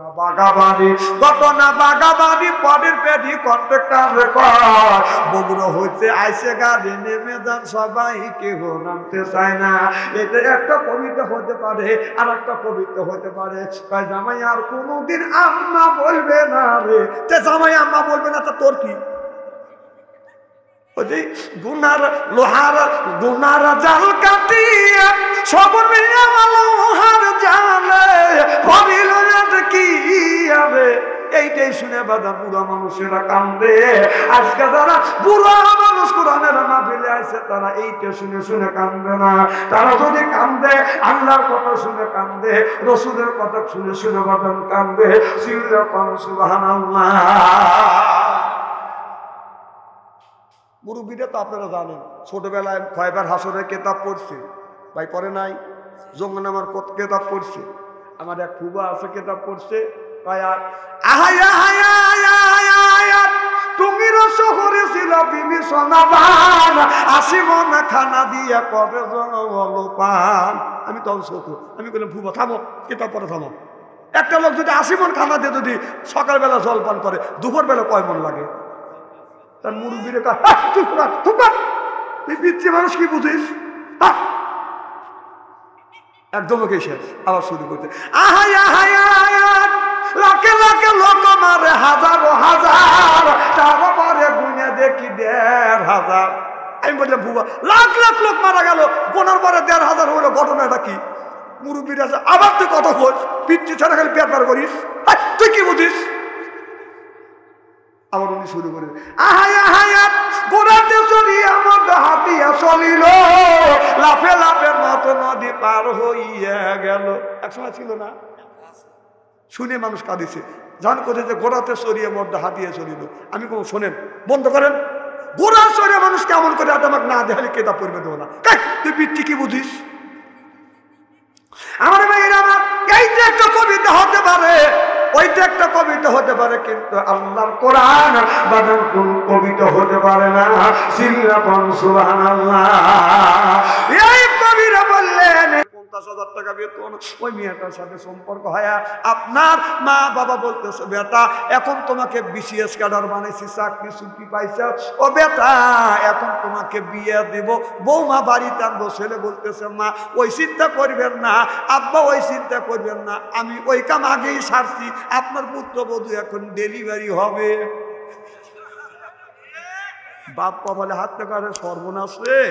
ঘটনা বাগাবাড়ি পরের পেটি কন্ট্রাক্টর রেকর্ড বগুড়া হইতে আইসে গাড়ি নেমে যান সবাই কেউ নামতে চায় না। এটা একটা কবিতা হতে পারে আর একটা কবিতা হতে পারে কয় জামাই আর কোনোদিন আম্মা বলবে না রে। তে জামাই আম্মা বলবে না তা তোর কি? গুনার লোহার গুনার জাল কাটিয়া সবর মিয়া লোহার জালে পড়িল কি হবে। এইটাই শুনে বাধা বুড়া মানুষেরা কান্দে। আজকে যারা বুড়া মানুষ কোরআনের মাহফিলে আছে তারা এইটা শুনে শুনে কান্দে না। তারা যদি কান্দে আল্লাহর কথা শুনে কান্দে, রসুলের কথা শুনে শুনে বাদান কান্দে। সুবহানাল্লাহ। মুরব্বীরা তো আপনারা জানেন, ছোটবেলায় কয়বার হাসরের কেতাব পড়ছে? ভাই পড়ে নাই? জঙ্গনামার কেতাব পড়ছে? আমার এক ফুবা আছে কেতাব পড়ছে। তুমি শহরে ছিল বিবি সোনাবান, আসি মনে খানা দিয়ে কবে পান। আমি তখন ছোট, আমি বললাম ফুবা থামো, কেতাব পড়ে থামো। একটা লোক যদি 80 মন খানা দিয়ে যদি সকালবেলা জলপান করে, দুপুর বেলা কয় মন লাগে? তার মুরব্বীরে তুই পিচ্ছি মানুষ কি বুঝিস? একদম ওকে শেষ। আবার শুরু করতে লাখে লাখে লোক মারে হাজারো হাজার, তারপরে গুনে দেখি 1,500। আমি বললাম বুবা লাখ লাখ লোক মারা গেল, গোনার পরে 1,500 হলো, ঘটনাটা কি? মুরব্বীর আছে আবার তুই কত খোঁজ, পিচ্ছি ছাড়া খালি পেপার করিস, তুই কি বুঝিস? আবার উনি শুরু করে চলিল লাফে লাফের মতো নদী পার হইয়া গেল। একসময় ছিল না? শুনে মানুষ কাঁদিছে, জান কোথায় যে গোড়াতে সরিয়ে মধ্যে হাতিয়ে চলিল। আমি কোনো শোনেন বন্ধ করেন, গোড়া সরিয়ে মানুষ কেমন করে আমাকে না দেখালে কেতাব পড়বে দেবো না। তুই পিচ্ছি কি বুঝিস? আমার ভাইয়ের আমার এইটা একটা কবিতা হতে পারে, ওইটা একটা কবিতা হতে পারে, কিন্তু আল্লাহর কোরআন বাদল কোন কবিতা হতে পারে না। সিল্লাকুন সুবহানাল্লাহ। এই কবিরা বললেন 50,000 টাকা বেতন, ওই মেয়েটার সাথে সম্পর্ক হয়। আপনার মা বাবা বলতেছে বেটা এখন তোমাকে BCS ক্যাডার বানাইছি, চাকরি চুক্তি পাইছে, ও বেটা এখন তোমাকে বিয়ে দেব, বৌমা বাড়িতে আনবো। ছেলে বলতেছে মা ওই চিন্তা করবেন না, আব্বা ওই চিন্তা করবেন না, আমি ওই কাম আগেই সারছি, আপনার পুত্রবধূ এখন ডেলিভারি হবে। বাপ কপালে হাত করে সর্বনাশ রে,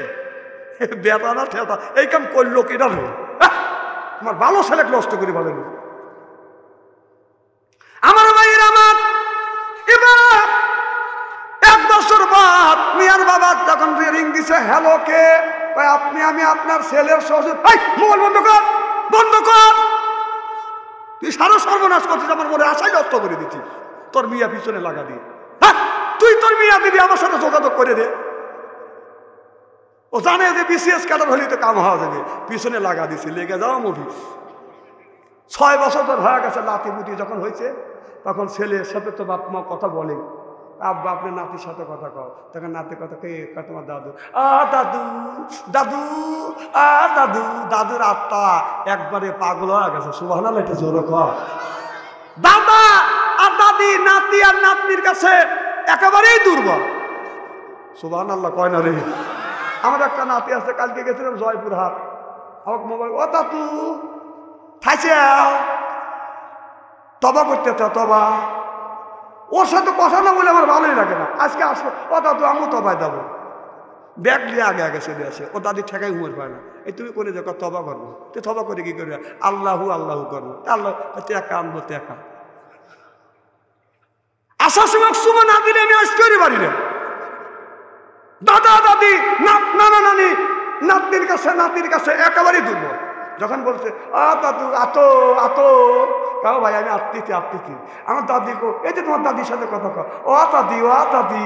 বেটা না ঠেতা এই কাম করলো কেটা রে, আমার ভালো ছেলে নষ্ট করে বলেন। আমার ভাইয়ের আমার এবার 1 বছর বাদ মিয়ার বাবা তখন রিং দিছে, হ্যালো কে? আপনি? আমি আপনার ছেলের শ্বশুর। মোবাইল বন্ধ কর, বন্ধ কর, তুই সারা সর্বনাশ করছিস, আমার মনে আশাই নষ্ট করে দিচ্ছিস, তোর মিয়া পিছনে লাগা দিয়ে। তুই তোর মিয়া দিবি, আমার সাথে যোগাযোগ করে দে। ও জানে যে BCS ক্যাডার হলেই তো কাম হওয়া যাবে, পিছনে লাগা দিছে, লেগে যাওয়া অফিস। 6 বছর তোর হয়ে গেছে, লাতি বুতি যখন হয়েছে তখন ছেলের সাথে তো বাপ মা কথা বলে, আব্বা আপনার নাতির সাথে কথা কও। তখন নাতির কথা কে? তোমার দাদু। দাদু দাদু দাদু, দাদুর আত্মা একবারে পাগল হয়ে গেছে। সুবহানাল্লাহ, এটা জোরে কর। দাদা আর দাদি নাতি আর নাতনির কাছে একেবারেই দুর্বল। সুবহানাল্লাহ কয় না রে? আমার একটা নাতি আছে, কালকে গেছিলাম জয়পুরহাট, আমাকে মোবাইল, ও দাদু খাইছে তবা করতে, তবা। ওর সাথে কথা না বলে আমার ভালোই লাগে না। আজকে আসবো, ও দাদু আমি তবায় দেবো, ব্যাগ নিয়ে আগে আগে চলে আসে। ও দাদি ঠেকাই উমের পায় না, এই তুমি করে দেখো তবা করবো। তো তবা করে কি করবে? আল্লাহু আল্লাহু করবো, আল্লাহ টেকা আনবো, টেকা আসার সময় সুমা না দিলে আমি আসতে পারি না। দাদা দাদি নানা নানি নাতির কাছে একেবারেই দুর্বল। যখন বলছে দাদু আতো আতো, কাও ভাই আমি আত্মীতি। আমার দাদি কো, এই যে তোমার দাদির সাথে কথা কও, ও দাদি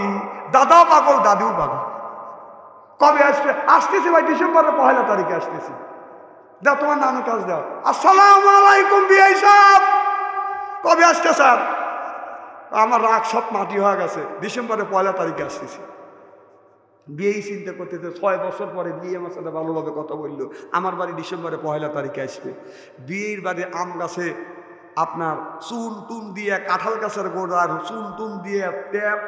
দাদাও পাগল দাদিও পাগল। কবে আসবে? আসতেছি ভাই, ডিসেম্বরের 1 তারিখে আসতেছি। দাও তোমার নানু কাজ দাও। আসসালামু আলাইকুম বিআই সাহেব, কবে আসতে স্যার? আমার রাগ সব মাটি হয়ে গেছে, ডিসেম্বরের 1 তারিখে আসতেছি। বিয়েই চিন্তা করতেছে, 6 বছর পরে বিয়ে আমার সাথে ভালোভাবে কথা বললো, আমার বাড়ি ডিসেম্বরে 1 তারিখে আসবে। বিয়ের বাড়ি আম গাছে আপনার চুন টুন দিয়ে কাঁঠাল গাছের গোড়ার চুন টুন দিয়ে ট্যাপ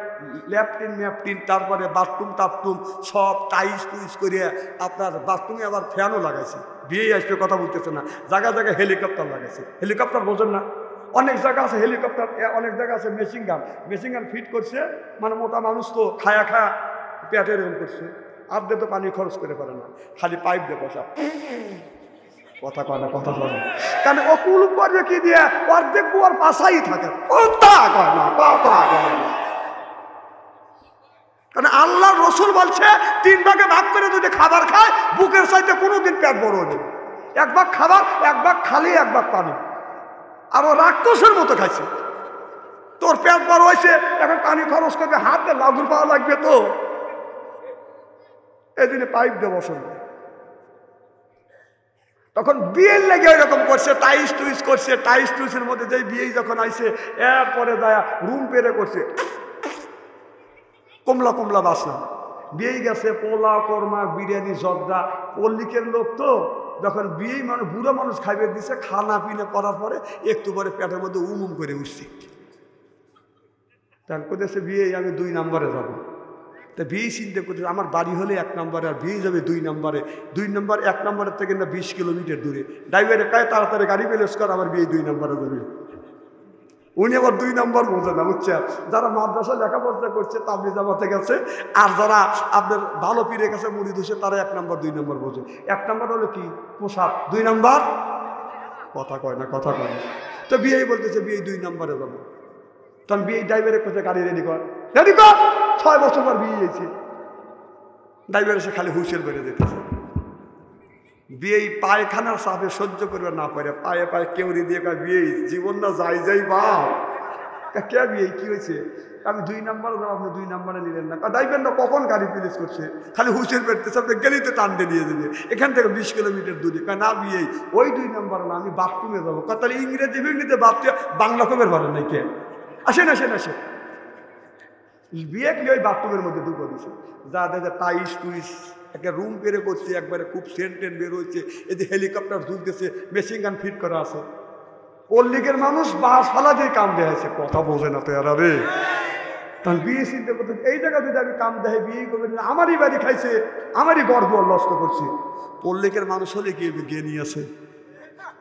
ল্যাপটিন ম্যাপটিন, তারপরে বাথরুম টাথরুম সব টাইস টুইস করে আপনার বাথরুমে আবার ফ্যানও লাগাইছে। বিয়ে আসবে কথা বলতেছে না, জায়গায় জায়গায় হেলিকপ্টার লাগাইছে। হেলিকপ্টার বোঝেন না, অনেক জায়গা আছে হেলিকপ্টার, অনেক জায়গা আছে মেশিন গান ফিট করছে। মানে মোটা মানুষ তো খায়া খায়া পেটে রেল করছে, আর্ধে তো পানি খরচ করে পারে না, খালি পাইপ দিয়ে বসা। কথা কয় না, কথা কয় না, কারণ ও কুলুপ করবে কি দিয়ে, অর্ধেক বুয়ার পাশাই থাকে। কথা কয় না, কথা কয় না। কারণ আল্লাহ রসুল বলছে 3 ভাগে ভাগ করে যদি খাবার খায় বুকের চাইতে কোনোদিন পেট বড় হবে। 1 ভাগ খাবার, 1 ভাগ খালি, 1 ভাগ পানি। আর ও রাক্ষসের মতো খাইছে। তোর পেট বড় হয়েছে, এখন পানি খরচ করবে, হাতে লাগুর পাওয়া লাগবে তো, এই জন্য পাইপ দিয়ে বসন। তখন বিয়ের লেগে এরকম করছে, টাইস টুইস করছে। টাইস টুইসের মধ্যে যেই বিয়ে যখন আইছে, এরপরে যায় রুম পেরে করছে, কমলা কমলা বাসনা। বিয়ে গেছে পোলা কর্মা বিরিয়ানি জর্দা। পল্লিকের লোক তো, যখন বিয়ে মানে বুড়ো মানুষ খাইবে দিছে, খানা পিনা করার পরে একটু পরে পেটের মধ্যে উমুম করে উঠছে। তার করতেছে বিয়ে আমি 2 নম্বরে যাবো। তা বিয়ে চিন্তা করতেছে আমার বাড়ি হলে 1 নম্বরে, আর বিয়ে যাবে 2 নম্বরে। 2 নম্বর 1 নম্বরের থেকে না 20 কিলোমিটার দূরে। ড্রাইভারে কায় তাড়াতাড়ি গাড়ি প্যালেস কর, আমার বিয়ে 2 নম্বরে যাবে। উনি আবার 2 নম্বর বোঝে না, বুঝছে? যারা মাদ্রাসা লেখাপড়া করছে তাবলিগ জামাতে গেছে, আর যারা আপনার ভালো পীরের কাছে মুড়ি ধুছে, তারা 1 নম্বর 2 নম্বর বোঝে। 1 নম্বর হলো কি পোশাক, 2 নম্বর কথা কয় না, কথা কয় না। তো বিয়েই বলতেছে বিয়ে 2 নম্বরে যাবো। তখন বিয়ে ড্রাইভারের কাছে গাড়ি রেডি কর, রেডি কর। 6 বছর পর বিয়ে হয়েছে, ড্রাইভার এসে খালি হুইসেল বেড়ে যেতেছে। বিয়ে পায়খানার চাপে সহ্য করবে না পারে, পায়ে পায়ে কেউরি দিয়ে বিয়ে জীবন না যাই যাই বা কে বিয়ে কি হয়েছে, আমি 2 নম্বরে যাবো, আপনি 2 নম্বরে নিলেন না। ড্রাইভার না কখন গাড়ি প্লেস করছে, খালি হুইসেল বেড়তেছে, আপনি গেলেই টানতে নিয়ে দেবে এখান থেকে 20 কিলোমিটার দূরে। না বিয়ে ওই 2 নম্বর না, আমি বাথরুমে যাবো। তাহলে ইংরেজি বাথরুমে বাংলা কমের পারেন নাই কে? আসেন আসেন আসেন। বিয়ে কি ওই বাথরুমের মধ্যে ঢুকে দিছে, যা দেখে টাইস টুইস একটা রুম বেড়ে করছে, একবারে খুব সেন্টেন বের হচ্ছে। এই যে হেলিকপ্টার ঢুকতেছে, মেশিন গান ফিট করা আছে। পল্লিকের মানুষ বাস ফালা দিয়ে কাম দেখাইছে, কথা বোঝে না তো এরা রে। তখন বিয়ে চিন্তা করতে, এই জায়গা যদি আমি কাম দেখাই বিয়ে করবে, আমারই বাড়ি খাইছে, আমারই গর্ব নষ্ট করছি। পল্লিকের মানুষ হলে গিয়ে নিয়ে আসে,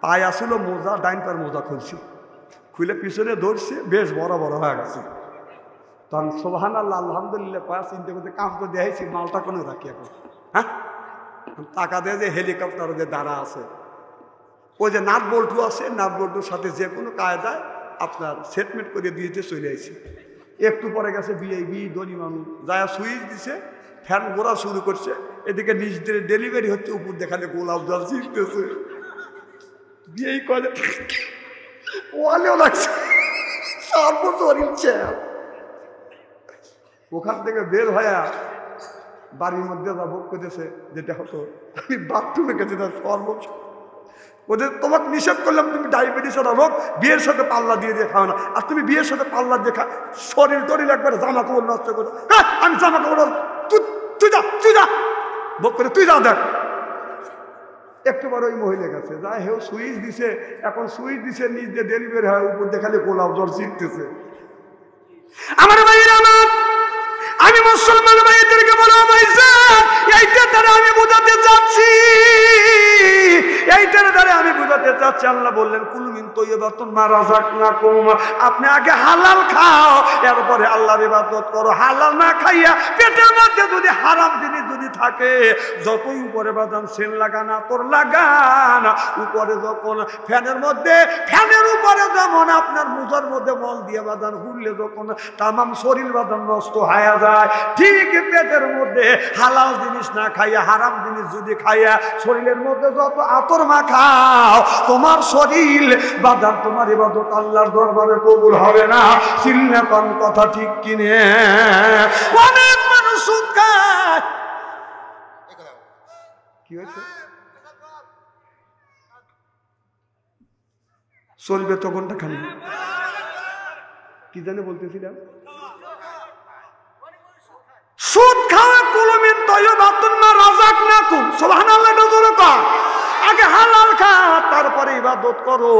পায়ে আসলো মোজা, ডাইন পায়ের মোজা খুলছে, খুলে পিছনে ধরছে, বেশ বড় বড় হয়ে গেছে। তখন সুবহানাল্লাহ আলহামদুলিল্লাহ কয়া চিন্তা করতে, কাম তো দেখাইছি, মালটা কোনো রাখি এখন। হ্যাঁ, টাকা দেয় যে হেলিকপ্টার যে দাঁড়া আছে, ওই যে নাট বল্টু আছে, নাট বল্টুর সাথে যে কোনো কায়দায় আপনার সেটমেন্ট করে দিয়েছে, চলে আসছে। একটু পরে গেছে বিয়ে ধনী মানুষ, যায় সুইচ দিছে, ফ্যান ঘোরা শুরু করছে। এদিকে নিজ দিয়ে ডেলিভারি হচ্ছে, উপর দেখালে গোলাপ জল ছিটতেছে। বিয়ে করে ওয়ালেও লাগছে, সর্বশরীর চ্যাপ। ওখান থেকে বের হয়ে বাড়ির মধ্যে যা ভোগ করতেছে, যেটা হতো আমি বাথরুমে গেছি, তার সর্বোচ্চ ওদের তোমাকে নিষেধ করলাম তুমি ডায়াবেটিসের রোগ বিয়ের সাথে পাল্লা দিয়ে খাও না, আর তুমি বিয়ের সাথে পাল্লা দিয়ে শরীর টরিল একবারে জামা কাপড় নষ্ট করো। আমি জামা কাপড় তুই যা ভোগ করে তুই যা দেখ। একটু বড় ওই মহিলা গেছে, যা হেউ সুইচ দিছে, এখন সুইচ দিছে নিজ দিয়ে ডেলিভারি হয়, উপর দেখালে গোলাপ জল ছিটতেছে। আমার ভাইয়ের আমার, আমি মুসলমান ভাইদেরকে বলো ভাইজান, এইটার দ্বারা আমি বোঝাতে চাচ্ছি, এইটার দ্বারা আমি বোঝাতে চাচ্ছি, আল্লাহ বললেন কুল মিন তাইয়্যিবাতিন মা রাযাকনাকুম, আপনি আগে হালাল খাও, এরপরে আল্লাহর ইবাদত করো। হালাল না খাইয়া পেটের মধ্যে যদি হারাম জিনিস যদি থাকে, যতই উপরে বাদাম সেন লাগান তোর লাগান, উপরে যখন ফ্যানের মধ্যে, ফ্যানের উপরে যেমন আপনার মুজার মধ্যে মল দিয়ে বাদান ঘুরলে যখন তামাম শরীর বাদান নষ্ট হয়ে যায়, ঠিক পেটের মধ্যে হালাল জিনিস না খাইয়া হারাম জিনিস যদি খাইয়া শরীরের মধ্যে যত আতর মাখাও, তোমার শরীর বাদান তোমার ইবাদত আল্লাহর দরবারে কবুল হবে না। চিল্লা কোন কথা ঠিক কিনে? অনেক মানুষ সুদ খায়। কি হয়েছে? চলবে তো ঘন্টা খানি, কি জানে বলতেছিলাম, সুদ খাওয়া কুল মিন তাইয়্যিবাতিন মা রাযাকনাকুম। সুবহানাল্লাহ। আগে হালাল খা, তারপরে ইবাদত করো।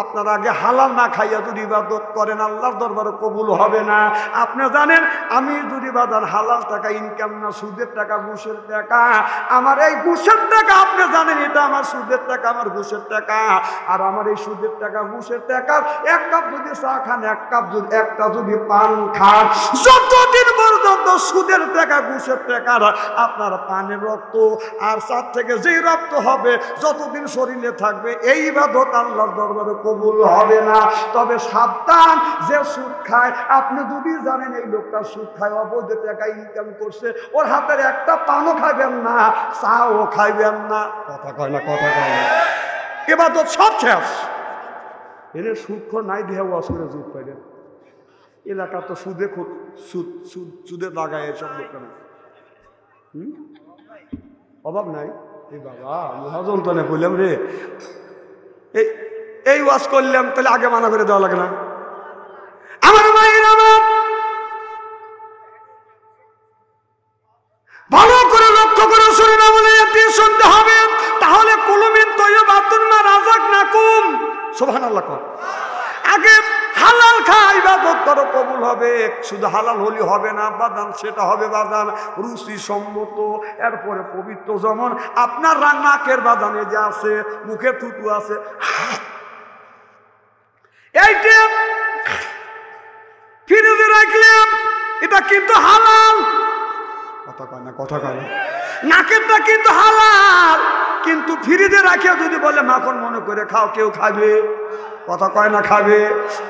আপনার আগে হালাল না খাইয়া যদি ইবাদত করেন আল্লাহর দরবারে কবুল হবে না। আপনি জানেন আমি যদি বাদান হালাল টাকা ইনকাম না সুদের টাকা ঘুষের টাকা, আমার এই ঘুষের টাকা আপনি জানেন এটা আমার সুদের টাকা আমার ঘুষের টাকা, আর আমার এই সুদের টাকা ঘুষের টাকার এক কাপ যদি চা খান এক কাপ যদি একটা যদি পান খান, যতদিন পর্যন্ত সুদের টাকা ঘুষের টাকার আপনার পানের রক্ত আর চার থেকে যেই রক্ত হবে যতদিন শরীরে থাকবে এই ইবাদত আল্লাহর দরবারে কবুল হবে না। তবে সাবধান, যে সুদ খায় আপনি যদি জানেন এই লোকটা সুদ খায় অবৈধ টাকা ইনকাম করছে, ওর হাতের একটা পানও খাইবেন না, চাও খাইবেন না। কথা কয় না, কথা কয় না, ইবাদত সব শেষ। এনে সুদ নাই দেহ আসলে সুদ পাইলেন এলাকা তো সুদে সুদ সুদ সুদে লাগায় এসব লোকটা অভাব নাই। এই বাবা মহাজন তো বললাম রে এই ওয়াজ করলাম তাহলে আগে মানা করে দেওয়া লাগে না? আমার মায়ের আমার ভালো করে লক্ষ্য করে শুনে আমলে শুনতে হবে, তাহলে কুলুমিন তৈয়বাতুন মা রাযাকনাকুম সুবহানাল্লাহ। আগে হালাল খাই ইবাদত করো কবুল হবে, শুধু হালাল হলি হবে না বাদান, সেটা হবে বাদান রুচি সম্মত। এরপরে পবিত্র যেমন আপনার নাকের বাদানে যে আছে, মুখে থুতু আছে, এইটা ফ্রিজে রাখলাম এটা কিন্তু হালাল। কথা কয় না, কথা কয় না, নাকেরটা কিন্তু হালাল, কিন্তু ফ্রিজে রাখিয়া যদি বলে মাখন মনে করে খাও, কেউ খাবে? কথা কয় না, খাবে।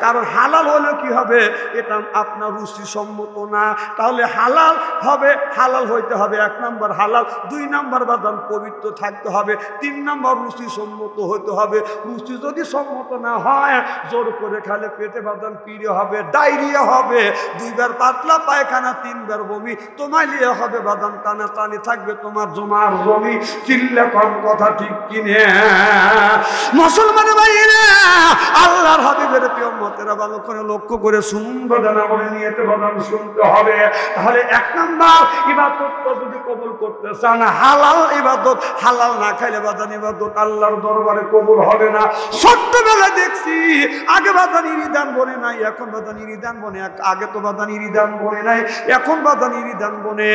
কারণ হালাল হলে কি হবে, এটা আপনার রুচি সম্মত না। তাহলে হালাল হবে, হালাল হইতে হবে এক নম্বর হালাল, দুই নম্বর বাদান পবিত্র থাকতে হবে, তিন নম্বর রুচি সম্মত হইতে হবে। রুচি যদি সম্মত না হয় জোর করে খালে পেটে বাদান পিড়ে হবে, ডায়রিয়া হবে, দুইবার পাতলা পায়খানা, তিনবার বমি, তোমায় লিয়ে হবে বাদান টানা টানি থাকবে তোমার জমার জমি। চিল্লে কম কথা ঠিক কিনে মুসলমান ভাইরা আল্লাহর হাবিবের প্রিয় উম্মতেরা ভালো করে লক্ষ্য করে সুন্দর জানাবলে নিয়েতে বাদান শুনতে হবে। তাহলে এক নাম্বার ইবাদত যদি কবুল করতে চান হালাল ইবাদত, হালাল না খাইলে বাদান ইবাদত আল্লাহর দরবারে কবুল হবে না। ছোট্টবেলা দেখছি আগে বাদান ইরিদান বনে নাই, এখন বাদান ইরিদান বনে, আগে তো বাদান ইরিদান বনে নাই, এখন বাদান ইরিদান বনে।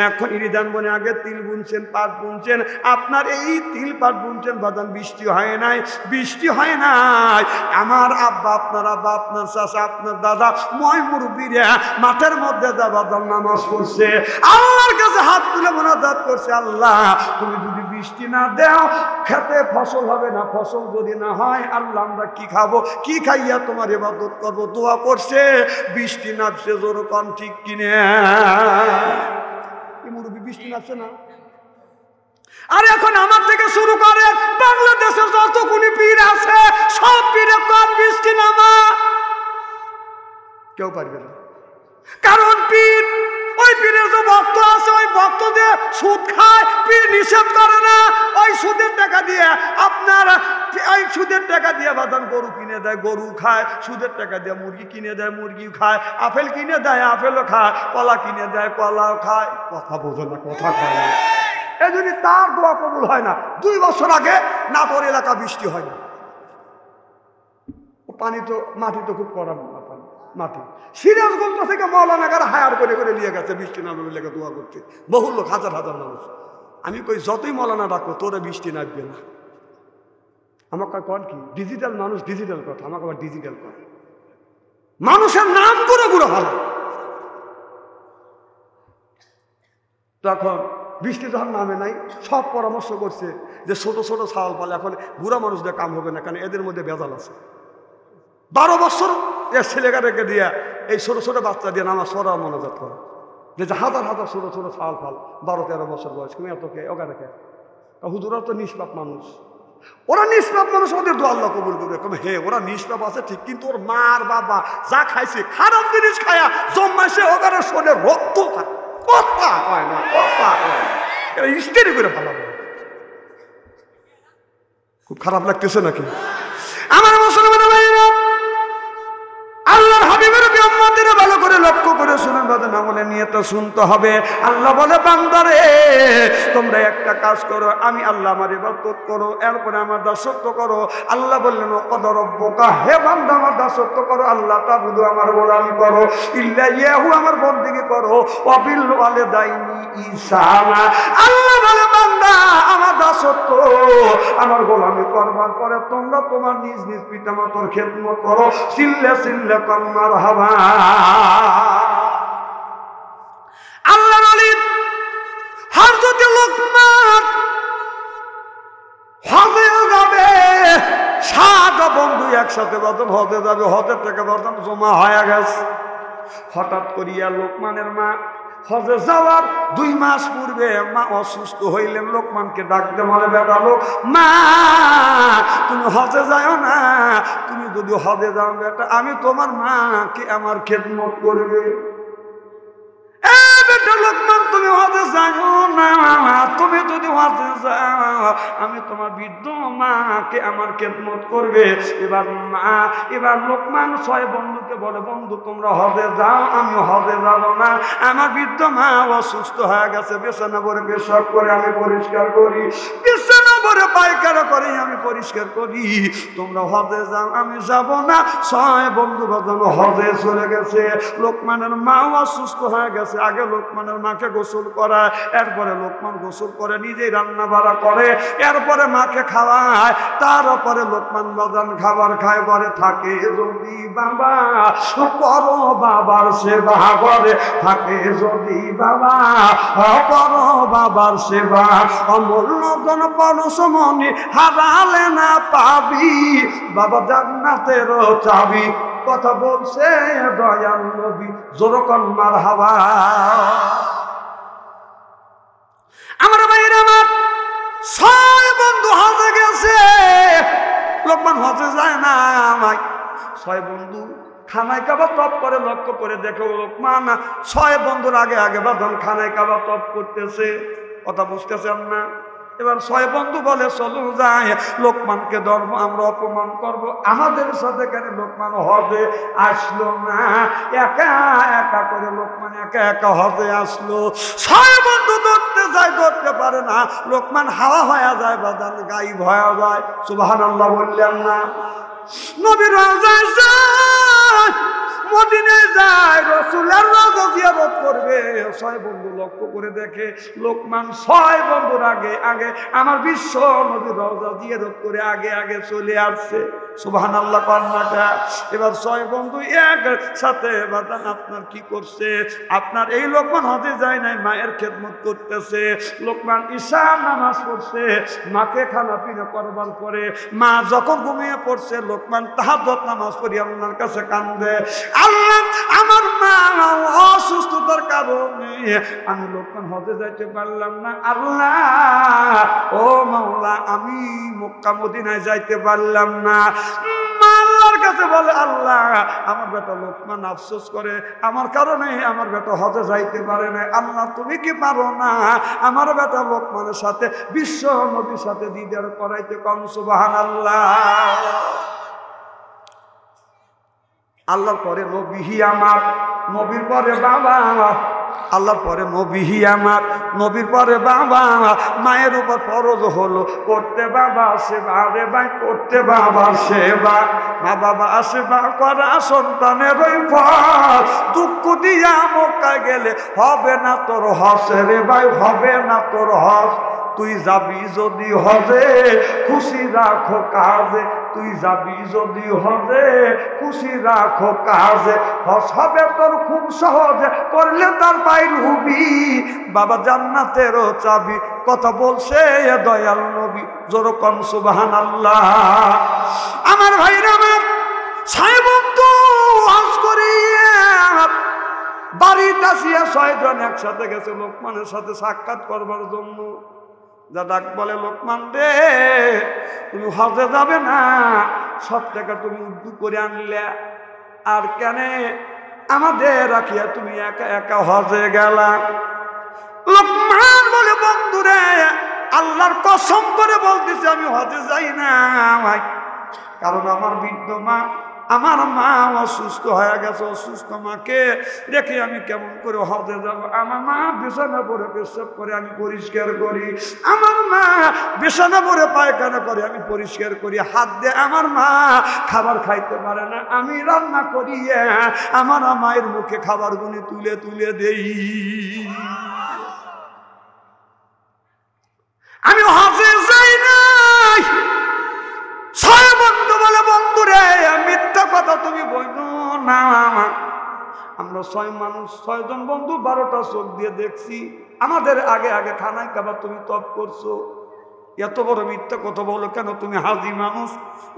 এখন ইরিদান বনে আগে তিল বুনছেন, পাট বুনছেন, আপনার এই তিল পাট বুনছেন বাদান বৃষ্টি হয় নাই, বৃষ্টি হয় নাই। আমার আব্বা, আপনার আব্বা, আপনার চাচা, আপনার দাদা, মই মুরব্বীরা মাঠের মধ্যে বাদান নামাজ পড়ছে, আল্লাহর কাছে হাত তুলে মোনাজাত করছে, আল্লাহ তুমি যদি বৃষ্টি না দাও খেতে ফসল হবে না, ফসল যদি না হয় আল্লাহ আমরা কি খাবো, কি খাইয়া তোমার ইবাদত করবো। দোয়া করছে, বৃষ্টি নামছে, জোর কম ঠিক কিনে মুরব্বী বৃষ্টি নামছে না। আর এখন আমার থেকে শুরু করে বাংলাদেশের যতগুলি পীর আছে সব পীরে কম বৃষ্টি নামা কেউ পারবে না। কারণ পীর, ওই পীরের যে ভক্ত আছে ওই ভক্ত যে সুদ খায় পীর নিষেধ করে না। ওই সুদের টাকা দিয়ে আপনার ওই সুদের টাকা দিয়ে বাদান গরু কিনে দেয়, গরু খায়, সুদের টাকা দিয়ে মুরগি কিনে দেয়, মুরগি খায়, আপেল কিনে দেয়, আপেলও খায়, কলা কিনে দেয়, কলাও খায়। কথা বোঝো না, কথা খায় না। এই যদি তার দোয়া কবুল হয় না, 2 বছর আগে নাটোর এলাকা বৃষ্টি হয় না, পানি তো মাটি তো খুব কড়া মাটি, সিরাজগঞ্জ থেকে মৌলানাগার হায়ার করে করে নিয়ে গেছে বৃষ্টি নামবে লেগে দোয়া করতে, বহু লোক, হাজার হাজার মানুষ। আমি কই যতই মৌলানা ডাকো তোরা বৃষ্টি নামবে না। আমাকে কন কি ডিজিটাল মানুষ, ডিজিটাল কথা, আমাকে আবার ডিজিটাল কর, মানুষের নাম করে গুঁড়ো ভালো। তখন বৃষ্টি যখন নামে নাই সব পরামর্শ করছে যে ছোট ছোট ছাওয়াল পালে এখন বুড়া মানুষদের কাম হবে না, কারণ এদের মধ্যে ভেজাল আছে। 12 বছর এর ছেলেগারেকে দিয়ে এই ছোট ছোট বাচ্চা দিয়ে নামাজ পড়া মনোজাত করে, যে হাজার হাজার ছোট ছোট ছাওয়াল ফাল 12-13 বছর বয়স, তুমি এতকে ওখানে হুজুরা তো নিষ্পাপ মানুষ, ওরা নিষ্পাপ মানুষ, ওদের দোয়া আল্লাহ কবুল করবে। হে ওরা নিষ্পাপ আছে ঠিক, কিন্তু ওর মার বাবা যা খাইছে খারাপ জিনিস খায়া জন্মাইছে, ওখানে শোনে রক্ত খায়, কথা হয় না, কথা হয় না, এরা ইস্তেরি করে ভালো। খুব খারাপ লাগতেছে নাকি আমার মুসলমান ভাইরা? আল্লাহর হাবিবের উম্মতের ভালো করে লক্ষ্য করে শুনুন, বাজান আমলে নিয়ে তো শুনতে হবে। আল্লাহ বলে বান্দারে তোমরা একটা কাজ করো, আমি আল্লাহ আমার ইবাদত করো, এরপরে আমার দাসত্ব করো। আল্লাহ বললেন ওয়াকাদা রাব্বুকা, হে বান্দা আমার দাসত্ব করো, আল্লাহ তাবুদু আমার গোলামি করো, ইল্লা ইয়াহু আমার বন্দেগী করো, ওয়া বিল ওয়ালিদাইনি ইহসানা। আল্লাহ বলে বান্দা আমার দাসত্ব আমার গোলামি করবার পরে তোমরা তোমার নিজ নিজ পিতামাতার খেদমত করো, সিল্লে সিল্লে কম্মার হাবা। আল্লাহ বলেন হযরত লোকমান হজে যাবে, 7 বন্ধু একসাথে বাদন হজে যাবে, হজের থেকে বাদন জমা হয়ে গেছে। হঠাৎ করিয়া লোকমানের মা হজে যাওয়ার 2 মাস পূর্বে মা অসুস্থ হইলেন। লোকমানকে ডাকতে বলে বেটা লোক, মা তুমি হজে যাও না, তুমি যদি হজে যাও বেটা আমি তোমার মাকে আমার খেদমত করবে। লোকমান তুমি হজে যাও না, তুমি যদি হজে যাও আমি তোমার বৃদ্ধ মাকে আমার খেদমত করবে। এবার লোকমান 6 বন্ধুকে বলে বন্ধু তোমরা হজে যাও, আমি হজে যাব না, আমার বৃদ্ধ মা অসুস্থ হয়ে গেছে, বিছানা ভরে পেশাব করে আমি পরিষ্কার করি, বিছানা ভরে পায়খানা করে আমি পরিষ্কার করি, তোমরা হজে যাও আমি যাব না। 6 বন্ধু বাজানো হজে চলে গেছে। লোকমানের মা অসুস্থ হয়ে গেছে, আগে লোকমানের মাকে গোসল করায়, এরপরে লোকমান গোসল করে নিজেই রান্না বাড়া করে, এরপরে মাকে খাওয়ায়, তারপরে লোকমান বাজান খাবার খায়, ঘরে থাকে যদি বাবা করো বাবার সেবা, ঘরে থাকে যদি বাবা করো বাবার সেবা, অমূল্য ধন পরশমণি হারালে না পাবি, বাবা জান্নাতের চাবি। কথা বলছে দয়াল নবী, জোরকন মারহাবা। আমার ভাইরা আমার 6 বন্ধু হজে গেছে, লোকমান হজে যায় না। আমায় 6 বন্ধু খানায় কাবা তপ করে, লক্ষ্য করে দেখো লোকমান 6 বন্ধুর আগে আগে বাদন খানায় কাবা তপ করতেছে। কথা বুঝতেছেন না? এবার 6 বন্ধু বলে চলো যাই, লোকমানকে ধর্ম আমরা অপমান করব, আমাদের সাথে কেন লোকমান হজে আসলো না? একা একা করে লোকমান একা একা হজে আসলো। 6 বন্ধু ধরতে যায়, ধরতে পারে না, লোকমান হাওয়া হয়ে যায়, বাদান গায়েব হয়ে যায়। সুবহানাল্লাহ বললেন না? নবীর রওজায় যায়, মদিনায় যায়, রাসূলের রওজা জিয়ারত করবে। 6 বন্ধু লক্ষ্য করে দেখে লোকমান 6 বন্ধুর আগে আগে আমার বিশ্ব নবীর রওজা জিয়ারত করে আগে আগে চলে আসছে। সুবহানাল্লাহ কন্যাটা। এবার 6 বন্ধু একসাথে বাদান আপনার কি করছে? আপনার এই লোকমান হজে যায় নাই, মায়ের খেদমত করতেছে। লোকমান ঈশা নামাজ পড়ছে, মাকে খানা পিনা করবার পরে মা যখন ঘুমিয়ে পড়ছে, লোকমান তাহাজ্জুদ নামাজ পড়ি আল্লাহর কাছে কান্দে, আল্লাহ আমার মা অসুস্থতার কারণে আমি লোকমান হজে যাইতে পারলাম না, আল্লাহ ও মাওলা আমি মক্কা মদিনায় যাইতে পারলাম না। আল্লাহর কাছে বলে আল্লাহ আমার বেটা লোকমান আফসোস করে আমার কারণে আমার বেটা হজে যাইতে পারে না, আল্লাহ তুমি কি পারো না আমার বেটা লোকমানের সাথে বিশ্ব নবীর সাথে দিদার করাইতে? কম সুবহানাল্লাহ। আল্লাহর পরে নবীহি আমার, নবীর পরে বাবা, আল্লাহর পরে নবীহি আমার, নবীর পরে বাবা, মায়ের উপর ফরজ হলো করতে বাবা সেবা রে ভাই, করতে বাবা সেবা, মা বাবা সেবা করা সন্তানের ওই ফল। দুঃখ দিয়া মক্কায় গেলে হবে না তোর হজ রে ভাই, হবে না তোর হজ। তুই যাবি যদি হজে খুশি রাখো কাজে, তুই যাবি যদি হজে খুশি রাখো কাজে, হজ হবে তোর খুব সহজে, করলে তার বাইর হবি বাবা জান্নাতেরও চাবি। কথা বলছে দয়াল নবী, জোরকন সুবহানাল্লাহ। আমার ভাইরা আমার 6 বন্ধু হজ করিয়া বাড়িতে আসিয়া 6 জন একসাথে গেছে লোকমানের সাথে সাক্ষাৎ করবার জন্য। যা ডাক বলে লোকমান রে তুমি হজে যাবে না, সব টাকা তুমি উদ্দু করে আনলে, আর কেন আমাদের রাখিয়া তুমি একা একা হজে গেলা? লোকমান বলে বন্ধুরে আল্লাহর কসম করে বলতেছি আমি হজে যাই না, কারণ আমার বৃদ্ধ মা আমার মা অসুস্থ হয়ে গেছে, অসুস্থ মাকে রেখে আমি কেমন করে হজে যাব? আমার মা বিছানা পরে পেশাব করে, আমি পরিষ্কার করি। আমার মা বিছানা পরে পায়খানা করে, আমি পরিষ্কার করি। হাত দিয়ে আমার মা খাবার খাইতে পারে না, আমি রান্না করি, আমার মায়ের মুখে খাবারগুলি তুলে তুলে দেই। আমি হজে যাই নাই। ছয় বন্ধু বলে, বন্ধু রে মিথ্যা কথা তুমি বইনো না। আমরা 6 মানুষ, 6 জন বন্ধু 12টা চোখ দিয়ে দেখছি। আমাদের আগে আগে খানায় খাবার তুমি তপ করছো, এত বড় মিথ্যা কথা বলো কেন? তুমি হাজি মানুষ।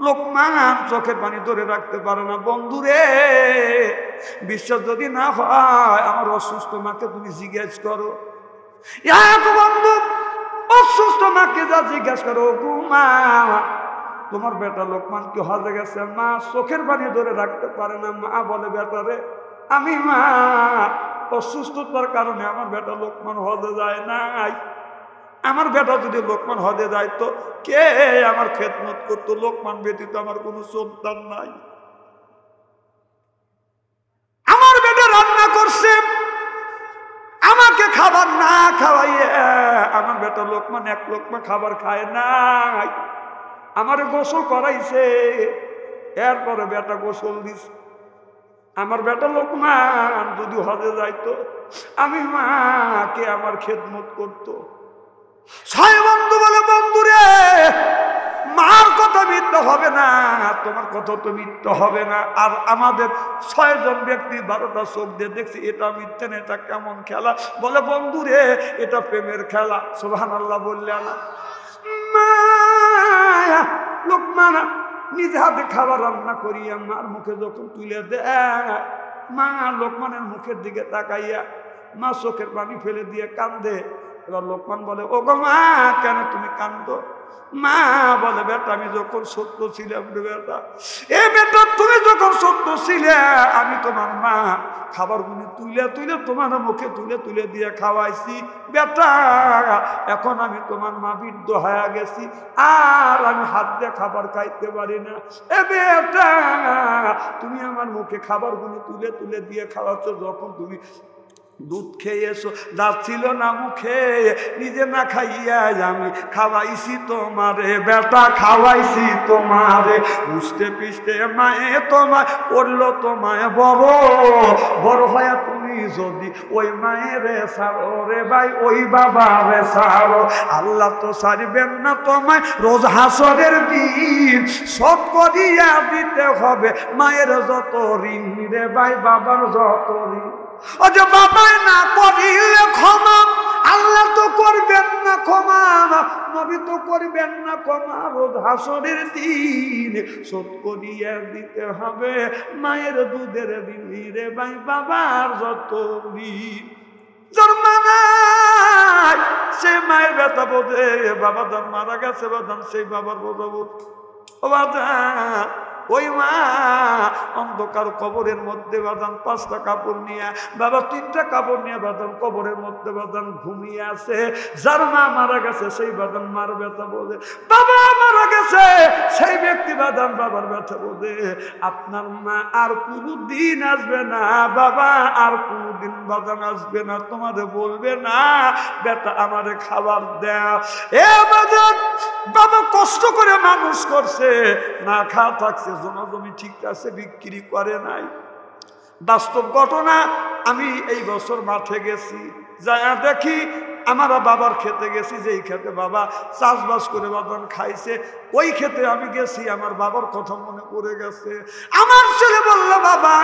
লোকমান চোখের পানি ধরে রাখতে পারে না। বন্ধু রে বিশ্বাস যদি না হয় আমার অসুস্থ মাকে তুমি জিজ্ঞেস করো। এক বন্ধু অসুস্থ মাকে যা জিজ্ঞেস করো, মা তোমার বেটা লোকমান কি হজে গেছে? মা চোখের পানি ধরে রাখতে পারে না। মা বলে, বেটা রে আমি মা অসুস্থতার কারণে আমার বেটা লোকমান হজে যায় নাই। আমার বেটা যদি লোকমান হজে যায় তো কে আমার খেদমত করতো? লোকমান ব্যতীত আমার কোনো সন্তান নাই। আমার বেটা রান্না করছে, আমাকে খাবার না খাওয়াইয়ে আমার বেটা লোকমান 1 লোকমা খাবার খায় নাই। আমার গোসল করাইছে, এরপরে বেটা গোসল দিছে। আমার বেটা লোকমান যদি হজে যাইতো আমি মাকে আমার খেদমত করতো। 6 বন্ধু বলে, বন্ধু রে মার কথা মিথ্যা হবে না, তোমার কথা তো মিথ্যা হবে না। আর আমাদের 6 জন ব্যক্তি 12টা চোখ দিয়ে দেখছি, এটা মিথ্যা না, এটা কেমন খেলা? বলে, বন্ধু রে এটা প্রেমের খেলা। সুবহানাল্লাহ বললে না? লোকমান নিজে হাতে খাবার রান্না করিয়া মার মুখে যখন তুলে দেয়, মা লোকমানের মুখের দিকে তাকাইয়া মা চোখের পানি ফেলে দিয়ে কান্দে। এবার লোকমান বলে, ও গো মা কেন তুমি কান্দো? মা বলে, বেটা আমি যখন সত্য ছিলাম রে বেটা, এ বেটা তুমি যখন সত্য ছিলে আমি তোমার মা খাবারগুলি তুলে তুলে তোমার মুখে তুলে তুলে দিয়ে খাওয়াইছি। বেটা এখন আমি তোমার মা বৃদ্ধ হয়ে গেছি, আর আমি হাত দিয়ে খাবার খাইতে পারি না। এ বেটা তুমি আমার মুখে খাবারগুলি তুলে তুলে দিয়ে খাওয়াচ্ছ, যখন তুমি দুধ খেয়েছো দাঁত ছিল না মুখে, নিজে না খাইয়া আমি খাওয়াইছি তোমারে। বেটা খাওয়াইছি তোমারে, বুঝতে পিছতে মায়ে তোমায় করলো তোমায় বড়। বড় হয়ে তুমি যদি ওই মায়ের ছাড়ো রে ভাই, ওই বাবারে ছাড়ো, আল্লাহ তো ছাড়বেন না তোমায়। রোজ হাসরের দিন সব করিয়া দিতে হবে মায়ের যত ঋণ রে ভাই, বাবার যত ঋণ। ও যে বাবাই না করিলে ক্ষমা, আল্লাহ তো করবেন না ক্ষমা, নবী তো করবেন না ক্ষমা। রোজ হাসরের দিন শোধ করিয়া দিতে হবে মায়ের দুধের ঋণ রে ভাই, বাবার যত ঋণ। যার মানায় সে মায়ের ব্যথা বোঝে, বাবা যার মারা গেছে বাদান সেই বাবার বোঝা বোঝ। ও বাবা ওই মা অন্ধকার কবরের মধ্যে বাদান 5টা কাপড় নিয়ে, বাবা 3টা কাপড় নিয়ে বাদান কবরের মধ্যে বাদান ঘুমিয়ে আছে। যার মা মারা গেছে সেই বাদান মার ব্যথা বোঝে, বাবা মারা গেছে সেই ব্যক্তি বাদান বাবার ব্যথা বোঝে। আপনার মা আর কোনদিন আসবে না, বাবা আর কোনদিন বাদান আসবে না, তোমাদের বলবে না বেটা আমারে খাবার দেয়া। এ বাদান বাবা কষ্ট করে মানুষ করছে, না খাওয়া থাকছে, জমি ঠিক আছে বিক্রি করে নাই। বাস্তব ঘটনা, আমি এই বছর মাঠে গেছি, যা দেখি আমার বাবার খেতে গেছি, যেই খেতে বাবা চাষবাস করে বাদান খাইছে, ওই খেতে আমি গেছি, আমার বাবার কথা মনে পড়ে গেছে। আমার ছেলে বলল, বাবা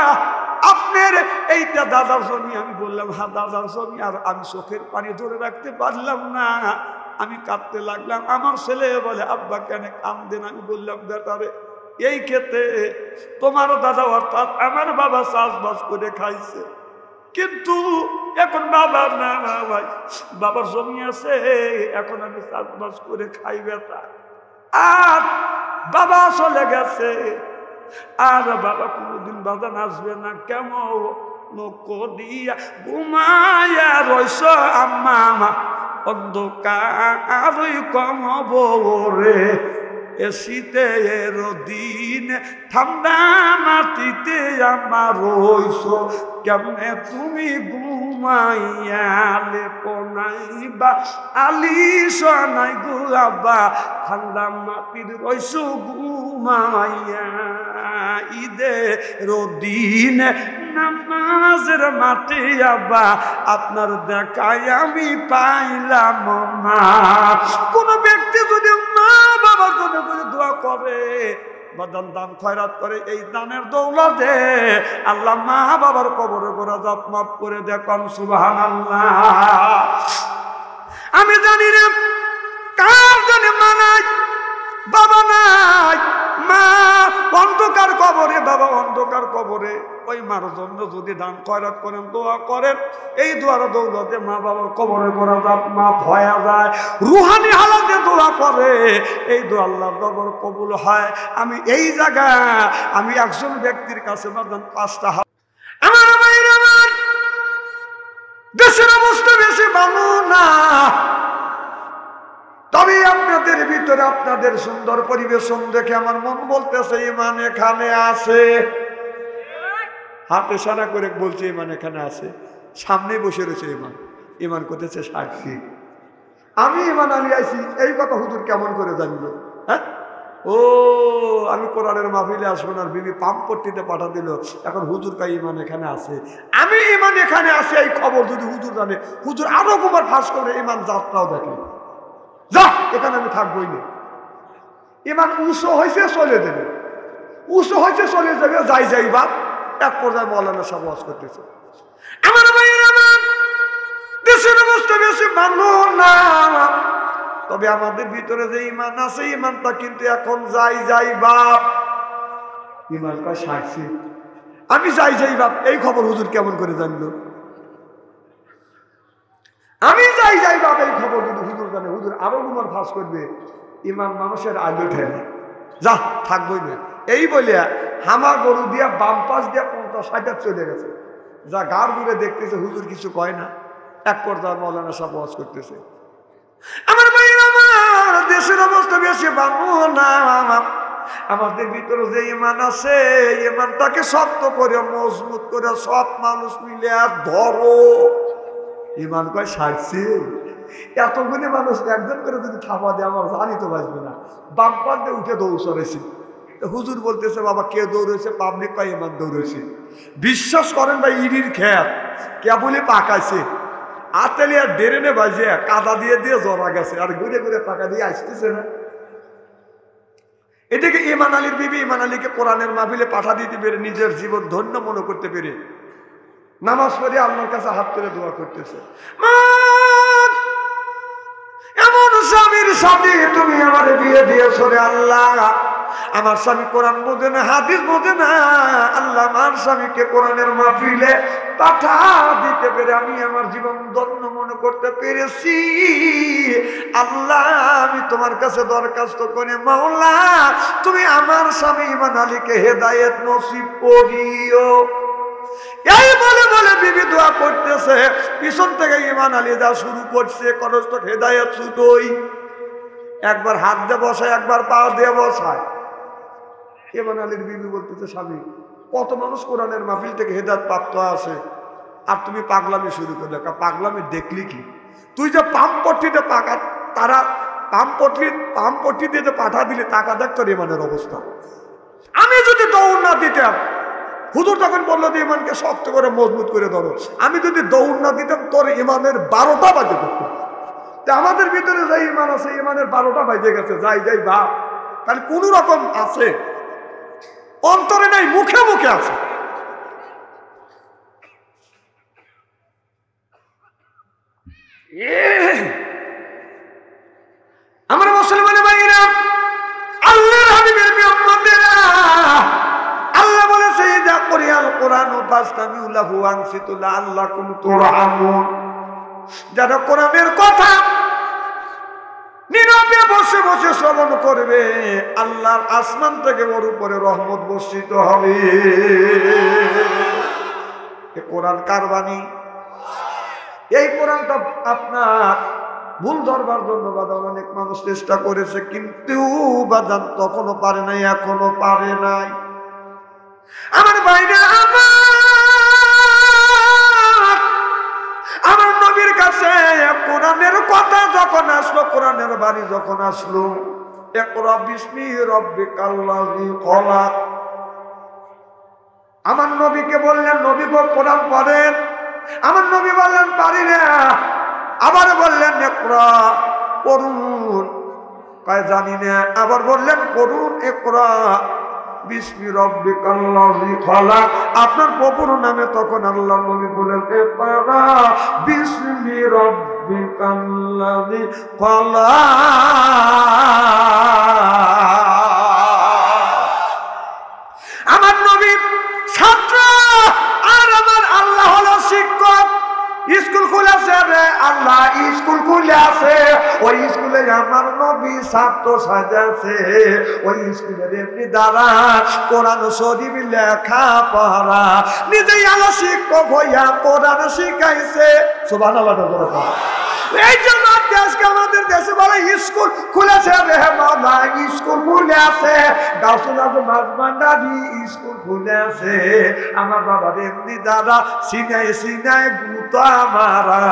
আপনার এইটা দাদার জমি। আমি বললাম, হ্যাঁ দাদার জমি। আর আমি চোখের পানি ধরে রাখতে পারলাম না, আমি কাঁদতে লাগলাম। আমার ছেলে বলে, আব্বা কেন কান্দেন? আমি বললাম, বেটারে এই খেতে তোমার দাদা অর্থাৎ আমার বাবা চাষবাস করে খাইছে, কিন্তু এখন বাবা না ভাই, বাবার জমি আছে, এখন আমি চাষবাস করে খাই বেটা। আর বাবা চলে গেছে, আর বাবা কোনোদিন বাজান আসবে না। কেমন লোক দিয়া ঘুমায়া রইস আম্মা, অন্ধকার কম রে, শীতে দিন ঠান্ডা মাটিতে আমার রইছো কেমনে তুমি ঘুমাইয়ালে পনাইবা আলিস নাই গুয়াবা ঠান্ডা মাটির রইছো ঘুমাইয়া ঈদে রদিন নামাজের মাঠে আবা আপনার দেখায় আমি পাইলাম মা। কোন ব্যক্তি যদি মা বাবার জন্য যদি দোয়া করে বাদান দান খয়রাত করে এই দানের দৌলতে আল্লাহ মা বাবার কবরে করে জাত মাফ করে দেখুন সুবহানাল্লাহ। আমি জানি না কার জন্য মা নাই বাবা নাই, মা অন্ধকার কবরে বাবা অন্ধকার কবরে, ওই মার জন্য যদি দান খয়রাত করেন দোয়া করেন এই দোয়ার দৌলতে মা বাবার কবরে করা জাত মাফ হয়ে যায়। রুহানি হালাতে দোয়া করে এই দোয়া আল্লাহর দরবার কবুল হয়। আমি এই জায়গা আমি একজন ব্যক্তির কাছে বাদান 5টা আমার মায়ের আমার দেশের অবস্থা বেশি ভালো না, তবে আপনাদের ভিতরে আপনাদের সুন্দর পরিবেশন দেখে আমার মন বলতেছে ইমান এখানে আছে। হাতে সারা করে বলছে ইমান এখানে আছে, সামনে বসে রয়েছে ইমান, ইমান করতেছে সাক্ষী। আমি ইমান আলী আইছি এই কথা হুজুর কেমন করে জানলো? হ্যাঁ, ও আমি কোরআনের মাহফিলে আসবো না, বিবি পাম্পট্টিতে পাঠা দিল, এখন হুজুর কাই ইমান এখানে আছে। আমি ইমান এখানে আছে এই খবর যদি হুজুর জানে, হুজুর আরো কুমার ফাঁস করে ইমান যাত্রাও দেখে, যা এখানে আমি থাকবোই না। ইমান উঁচু হয়েছে চলে যাবে, উঁচু হয়েছে চলে যাবে, যাই যাই বাপ। এক পর্যায়ে মৌলানা সাহেব ওয়াজ করতেছে। আমার ভাইয়ের আমার দেশের অবস্থা বেশি ভালো না, তবে আমাদের ভিতরে যে ইমান আছে ইমানটা কিন্তু এখন যাই যাই বাপ। ইমানটা সাক্ষী আমি যাই যাই বাপ, এই খবর হুজুর কেমন করে জানলো? আমি যাই যাই বাপ এই খবর যদি হুজুর জানে, হুজুর আরো গুমার ফাঁস করবে। ইমান মানুষের আগে ওঠে না, যা থাকবই না। এই বলিয়া হামা গরু দিয়া বাম পাশ দিয়া 50-60 চলে গেছে, যা গাড় ঘুরে দেখতেছে হুজুর কিছু কয় না। এক পর্যায়ে মৌলানা সাহেব ওয়াজ করতেছে। আমার ভাইয়ের আমার দেশের অবস্থা বেশি ভালো না, আমাদের ভিতরে যে ইমান আছে ইমানটাকে শক্ত করে মজবুত করে সব মানুষ মিলে আর ধরো। ইমান কয় সারছে, এতগুলি মানুষ একজন করে যদি থাপা দেয় আমার জানি তো বাঁচবে না। বাম পাশ দিয়ে উঠে দৌড়েছি, হুজুর বলতেছে বাবা কে দৌড়েছে? পাবলিক কয় ইমান দৌড়েছে। বিশ্বাস করেন ভাই, ইরির খেত কেবলই পাকাইছে, আতেলিয়া ডেরেনে বাজে কাদা দিয়ে দিয়ে জড়া গেছে, আর ঘুরে ঘুরে টাকা দিয়ে আসতেছে না। এটাকে ইমান আলীর বিবি ইমান আলীকে কোরআনের মাহফিলে পাঠা দিতে পেরে নিজের জীবন ধন্য মনে করতে পেরে নামাজ পড়ে আল্লাহর কাছে হাত তুলে দোয়া করতেছে। এমন স্বামীর সাথে তুমি আমার বিয়ে দিয়েছো রে আল্লাহ, আমার স্বামী কোরআন বোঝে না, হাদিস বোঝে না, আল্লাহ আমার স্বামীকে কোরআনের মাহফিলে পাঠা দিতে পেরে আমি আমার জীবন ধন্য মনে করতে পেরেছি। আল্লাহ আমি তোমার কাছে দরখাস্ত করে মাওলা তুমি আমার স্বামী ইমান আলীকে হেদায়েত নসিব করিও। এই বলে বলে বিবি দোয়া করতেছে, পিছন থেকে ইমান আলী যা শুরু করছে করস তো হেদায়েত ছুটোই, একবার হাত দিয়ে বসায় একবার পা দিয়ে বসায়। ইমান আলীর বিবি বলতেছে স্বামী কত মানুষ কোরআনের মাহফিল থেকে হেদায়েত প্রাপ্ত আছে, আর তুমি পাগলামি শুরু করলে। পাগলামি দেখলি কি? তুই যে পাম্পট্টিতে পাকা তারা পাম্পট্টি দিয়ে পাঠা দিলে টাকা দেখ তোর ইমানের অবস্থা। আমি যদি দৌড় না দিতাম, হুজুর তখন বললো যে ইমানকে শক্ত করে মজবুত করে ধরো, আমি যদি দৌড় না দিতাম তোর ইমানের 12টা বাজে করতো। আমাদের ভিতরে যে ইমান আছে ইমানের 12টা বাজে গেছে, যাই যাই ভাব। তাহলে কোন রকম আছে, অন্তরে নাই, মুখে মুখে আছে। আমার মুসলমান ভাইরা, আল্লাহর হাবিবের উম্মতেরা, আল্লাহ বলেছে ইযা কুরিয়াল কুরআনু ফাসতামিউ লাহু ওয়ানসিতু লাআল্লাকুম তুরহামুন। যারা কোরআনের কথা নীরবে বসে বসে শ্রবণ করবে আল্লাহর আসমান থেকে ওর উপরে রহমত বর্ষিত হবে। কোরআন কার বাণী? এই কোরআনটা আপনার ভুল ধরবার জন্য বাদান অনেক মানুষ চেষ্টা করেছে, কিন্তু বাদান তখনও পারে নাই, এখনো পারে নাই। আমার বাইরে আমার নবীর কাছে কোরআনের কথা যখন আসলো, কোরআনের বাণী যখন আসলো, ইকরা বিসমি রাব্বিকাল্লাযী খলাক, আমার নবীকে বললেন, নবী গো কোরআন পড়েন। আমার নবী বললেন পারি না। আবার বললেন ইকরা, পড়ুন। কয় জানি না। আবার বললেন পড়ুন, ইকরা বিসমি রাব্বিকাল্লাযী খলাক। আপনার প্রভুর নামে তখন আল্লাহর নবী বলেন ইকরা বিসমি রাব্বিকাল্লাযী খলাক। আমার নবী ছাত্র আর আমার আল্লাহ হলো শিক্ষক। স্কুল খুলেছে রে আল্লাহ, স্কুল খুলে আছে। ওই স্কুলে আমার নবী ছাত্র সাজাছে। ওই স্কুলের এমনি দ্বারা কোরআন শরীফ লেখা পড়া, নিজেই আলো শিক্ষক হইয়া কোরআন শিখাইছে। সুবহানাল্লাহ। এই জন্য দেশকে আমাদের দেশে বলে স্কুল খুলেছে রে বাবা, স্কুল খুলে আছে। গাউসুল আজম মাঝবান্ডারি স্কুল খুলে আছে। আমার বাবার এমনি দাদা সিনাই সিনাই গুতা মারা,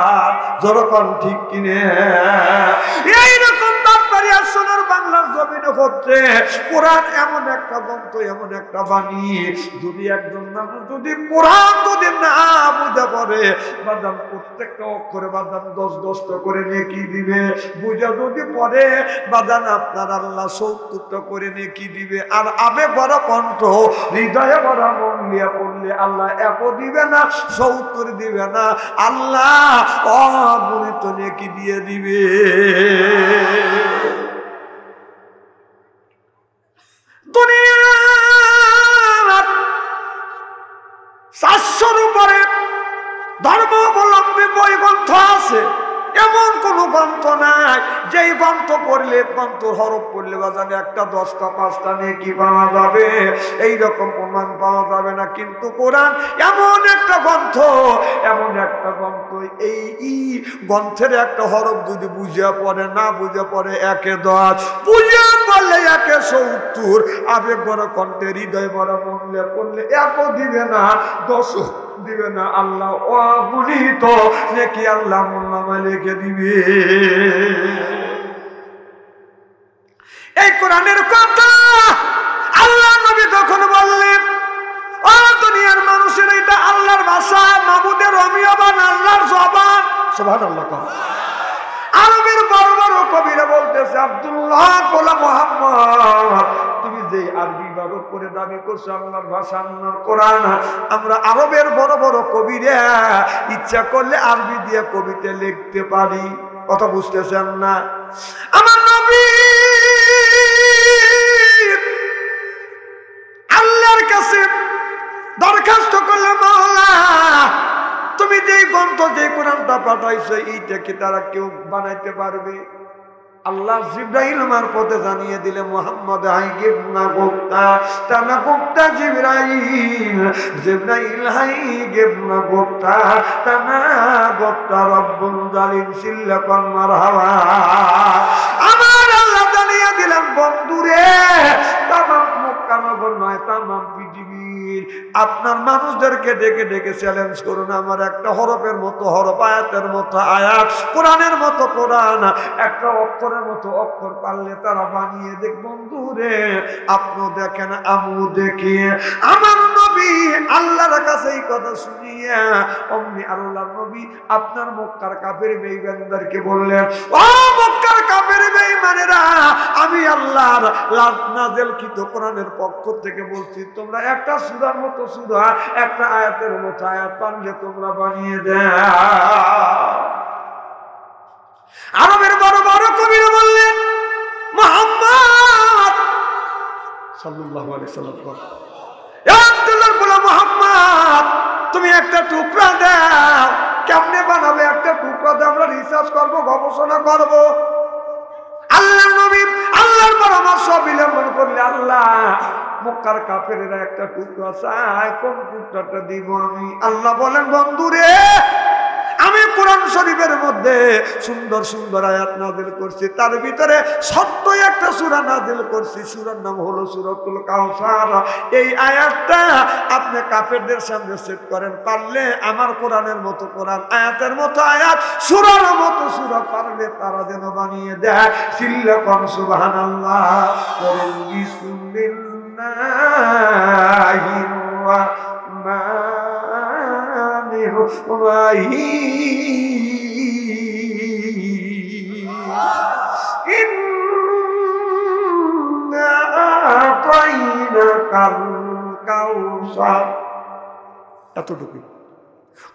যেরকম ঠিক কিনে এইরকম তাৎপর্য সোনার বাংলার জমিনে হচ্ছে। কোরআন এমন একটা গ্রন্থ, এমন একটা বাণী, যদি একজন মানুষ যদি কোরআন যদি না বুঝে পড়ে, বাদাম প্রত্যেকটা অক্ষরে বাদাম 10-10টা করে নেকি দিবে। বুঝে যদি পড়ে বাদান আপনার আল্লাহ 70টা করে নেকি দিবে। আর আবে বড় কণ্ঠ, হৃদয়ে বড় মন নিয়ে পড়লে আল্লাহ 1 দিবে না, 70 দিবে না, আল্লাহ অগণিত নেকি দিয়ে দিবে। দুনিয়ার 400-র উপরে ধর্মাবলম্বী বই গ্রন্থ আছে। এমন কোন গ্রন্থ নাই যেই গ্রন্থ পড়লে, গ্রন্থর হরফ পড়লে বাজানে একটা 10টা 5টা নেকি পাওয়া যাবে, এইরকম প্রমাণ পাওয়া যাবে না। কিন্তু কোরআন এমন একটা গ্রন্থ, এমন একটা গ্রন্থ, এই গ্রন্থের একটা হরফ যদি বুঝে পড়ে, না বুঝে পড়ে 1-এ 10, বুঝে পড়লে 1-এ 70, আবেগ বড় কণ্ঠে হৃদয় বড় মনলে পড়লে 1 দিবে না, 10 দিবে না, আল্লাহ অগণিত নেকি আল্লাহ মোল্লামা লিখে দিবে। এই কোরআনের কথা আল্লাহ নবী তখন বললেন, ও দুনিয়ার মানুষের এটা আল্লাহর ভাষা, মাবুদের অমিয়বান আল্লাহর জবান। সুবহানাল্লাহ। আরবের বড় বড় কবিরা বলতেছে, আব্দুল্লাহ কোলা মুহাম্মদ, তুমি যে আরবি ইবাদত করে দাবি করছো আল্লাহর ভাষা, আল্লাহর কোরআন, আমরা আরবের বড় বড় কবিরা ইচ্ছা করলে আরবি দিয়ে কবিতা লিখতে পারি। কথা বুঝতেছেন না? আমার নবী আল্লাহর কাছে দরখাস্ত করলে, মাওলা তুমি যেই গ্রন্থ, যে কোরআনটা পাঠাইছো, এইটা কি তারা কেউ বানাইতে পারবে? আল্লাহ জিব্রাইল মারফতে জানিয়ে দিলে, মুহাম্মদ হাই গিবনা গুপ্তা তানা গুপ্তা জিব্রাইল, জিব্রাইল হাই গিবনা গুপ্তা তানা গুপ্তা রব্বুল জালিম সিল্লাকান মারহাবা। আমার আল্লাহ জানিয়ে দিলেন, বন্ধুরে তামাম মক্কা নগর নয়, তামাম পৃথিবীর আপনার মানুষদেরকে ডেকে ডেকে চ্যালেঞ্জ করুন, আমার একটা হরফের মতো হরফ, আয়াতের মতো আয়াত, কোরআনের মতো কোরআন, একটা অক্ষরের মতো অক্ষর পারলে তারা বানিয়ে দেখ। বন্ধুরে আপনিও দেখেন, আমিও দেখি। আমার নবী আল্লাহর কাছে এই কথা শুনিয়া অমনি আল্লাহর নবী আপনার মক্কার কাফের বেঈমানদেরকে বললেন, ও মক্কার কাফের বেঈমানেরা, আমি আল্লাহর নাযিলকৃত কোরআনের পক্ষ থেকে বলছি, তোমরা একটা সূরার মতো সূরা, একটা আয়াতের মতো আয়াত পারলে তোমরা বানিয়ে দাও। আরবের বড় বড় কবিরা বললেন, মুহাম্মদ সাল্লাল্লাহু আলাইহি সাল্লাম, ইয়া আব্দুল্লাহর গোলাম মুহাম্মদ, তুমি একটা টুকরা দাও। কেমনে বানাবে? একটা টুকরা দাও, আমরা রিসার্চ করব, গবেষণা করব। আল্লাহর নবী আল্লাহর পরামর্শ অবলম্বন করলে, আল্লাহ মক্কার কাফেরেরা একটা টুকরা চায়, কোন টুকরাটা দিব আমি? আল্লাহ বলেন, বন্ধুরে আমি কোরআন কোরআন শরীফের মধ্যে সুন্দর সুন্দর আয়াত নাযিল করছি, তার ভিতরে ছোট্ট একটা সূরা নাযিল করছি, সূরার নাম হলো সূরাতুল কাউসার। এই আয়াতটা আপনি কাফেরদের সামনে সেট করেন, পারলে আমার কোরআনের মতো কোরআন, আয়াতের মতো আয়াত, সূরার মতো সূরা পারলে তারা যেন বানিয়ে দেয়। সিল্লাকুম সুবহানাল্লাহ, করুন বিসমিল্লাহির রাহমানির রাহিম। ইন্না আতাইনাকাল কাউসার। এতটুকু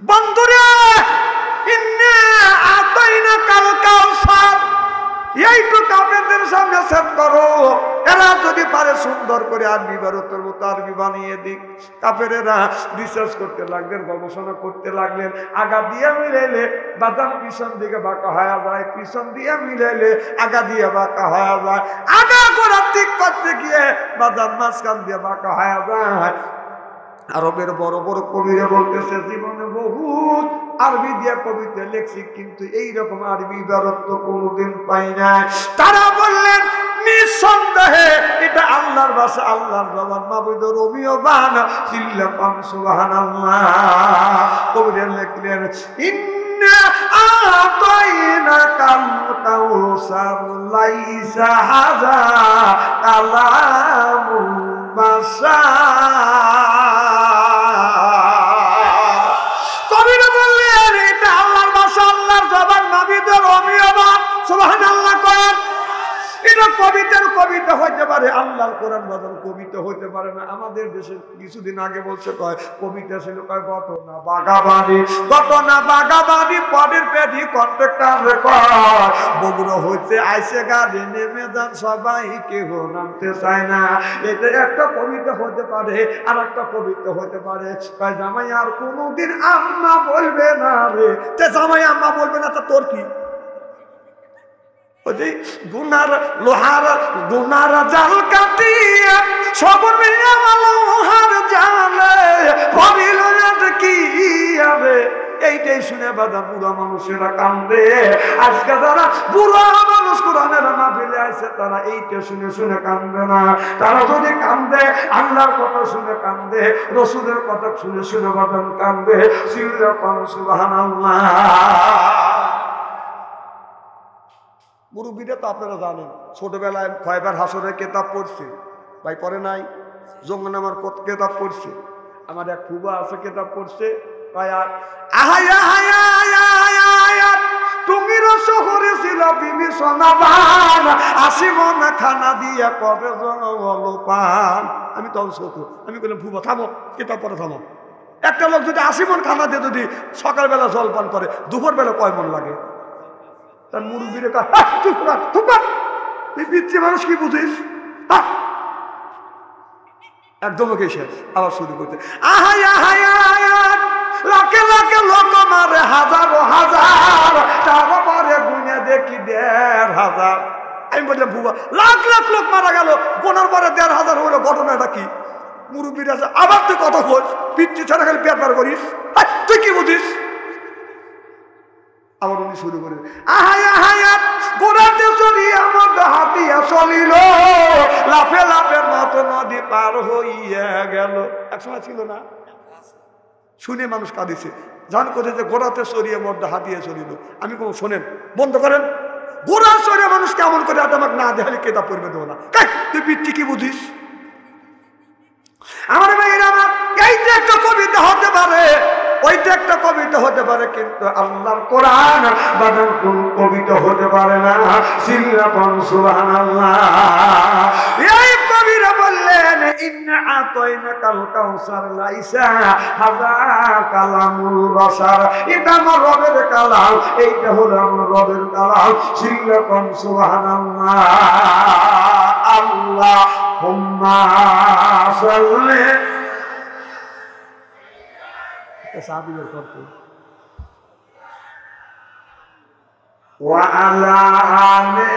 বন্ধুরা, ইন্না আতাইনাকাল কাউসার, এইটুকু কাফেরদের সামনে সেট করো। এরা যদি পারে সুন্দর করে আরবি ভারতের মতো আরবি বানিয়ে দিক। কাফেরেরা রিসার্চ করতে লাগলেন, গবেষণা করতে লাগলেন। আগা দিয়ে মিলাইলে বাদাম পিছন দিকে বাঁকা হয়ে যায়, পিছন দিয়ে মিলাইলে আগা দিয়ে বাঁকা হয়ে যায়, আগা করার দিক করতে গিয়ে বাদাম মাঝখান দিয়ে বাঁকা হয়ে যায়। আরবের বড় বড় কবিরা বলতেছে, জীবনে বহুত আরবি দিয়ে কবিতা লেখছি, কিন্তু এইরকম আরবি ইবারত তো কোনোদিন পাই নাই। তারা বললেন, নিঃসন্দেহে এটা আল্লাহর ভাষা, আল্লাহর জবান, মাবুদ রবিও বান। সিল্লাকুম সুবহানাল্লাহ। কবিরা লিখলেন, ইন্না আতাইনাকাল কাউসার লাইসা হাযা কালামুল বাশার। কবিরা বললেন, এটা আল্লাহর ভাষা, আল্লাহর জবান, মাবুদ রবিও বান। সুবহানাল্লাহ করেন। এটা কবিতার কবিতা হইতে পারে, আল্লাহর কোরআন বাদল কবিতা হইতে পারে না। আমাদের দেশে কিছুদিন আগে বলছে, কয় কবিতা ছিল, কয় ঘটনা বাগাবাড়ি, ঘটনা বাগাবাড়ি, পরের পেটি কন্ট্রাক্টর রেকর্ড, বগুড়া হইতে আইসে গাড়ি, নেমে যান সবাই, কেউ নামতে চায় না। এটা একটা কবিতা হতে পারে, আর একটা কবিতা হতে পারে, কয় জামাই আর কোনোদিন আম্মা বলবে না রে। তে জামাই আম্মা বলবে না, তা তোর কি? গুনার লোহার গুনার জাল কাটিয়ে সবর মিয়া লোহার জালে পড়িল কি হবে। এইটাই শুনে বাদা বুড়া মানুষেরা কান্দে। আজকে যারা বুড়া মানুষ কোরআনের মাহফিলে আছে, তারা এইটা শুনে শুনে কান্দে না। তারা যদি কান্দে, আল্লাহর কথা শুনে কান্দে, রসুলের কথা শুনে শুনে বাদান কান্দে। সিল্লাকুম সুবহানাল্লাহ। মুরব্বীরা তো আপনারা জানেন, ছোটবেলায় কয়বার হাসরের কেতাব পড়ছে? ভাই পড়ে নাই? জঙ্গনামার কেতাব পড়ছে। আমার এক ফুবা আছে, কেতাব পড়ছে। তুমি শহরে ছিল বিভীষণবান, 80 মন খানা দিয়ে কবে জলপান। আমি তখন ছোট, আমি বললাম, ফুবা থামো, কেতাব পড়ে থামো। একটা লোক যদি 80 মন খানা দিয়ে যদি সকালবেলা জলপান করে, দুপুরবেলা কয় মন লাগে? তার মুরব্বীরে তুই পিচ্ছি মানুষ, কি বুঝিস? একদম ওকে শেষ। আবার শুরু করতে, লাখে লাখে লোক মারে, হাজারো হাজার, তারপরে গুনে দেখি 1,500। আমি বললাম, বুবা লাখ লাখ লোক মারা গেল, গোনার পরে 1,500 হলো, ঘটনাটা কি? মুরব্বীর আছে, আবার তুই কত খোঁজ, পিচ্ছি ছাড়া খালি পেট বার করিস, তুই কি বুঝিস? আবার উনি শুরু করে, হাতিয়া চলিল, লাফে লাফে মত নদী পার হইয়া গেল। একসময় ছিল না? শুনে মানুষ কাঁদিছে, জান কোথায় যে গোড়াতে সরিয়ে মধ্যে হাতিয়ে চলিল। আমি কোনো শোনেন, বন্ধ করেন। গোড়া সরিয়ে মানুষ কেমন করে আমাকে না দেখালে কেতাব পড়বে দেবো না। তুই পিচ্ছি কি বুঝিস? আমার ভাইয়ের আমার, এইটা একটা কবিতা হতে পারে, ওইটা একটা কবিতা হতে পারে, কিন্তু আল্লাহর কোরআন বানান কোন কবিতা হতে পারে না। সিল্লাকুম সুবহানাল্লাহ। এই কবিরা বললেন, ইন্না আতাইনাকাল কাউসার লাইসা হাযা কালামুল বাশার। এটা আমার রবের কালাম, এইটা হলো আমার রবের কালাম। সিল্লাকুম সুবহানাল্লাহ। আল্লাহুম্মা সাল্লি সাহাবীদের করতে ওয়ালা আলে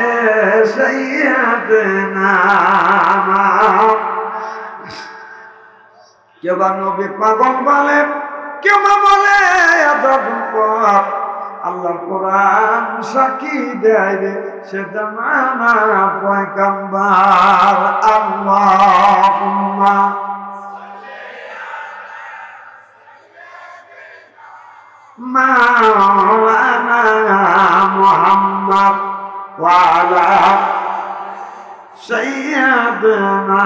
সাইয়্যিদিনা। কেউ বা নবী পাগল বলে, কেউ বা বলে আল্লাহর কোরআন সাক্ষী দেয় সে জামানা পয়গম্বর আল্লাহুম্মা মাওলানা মুহাম্মদ ওয়া আলা সাইয়্যিদিনা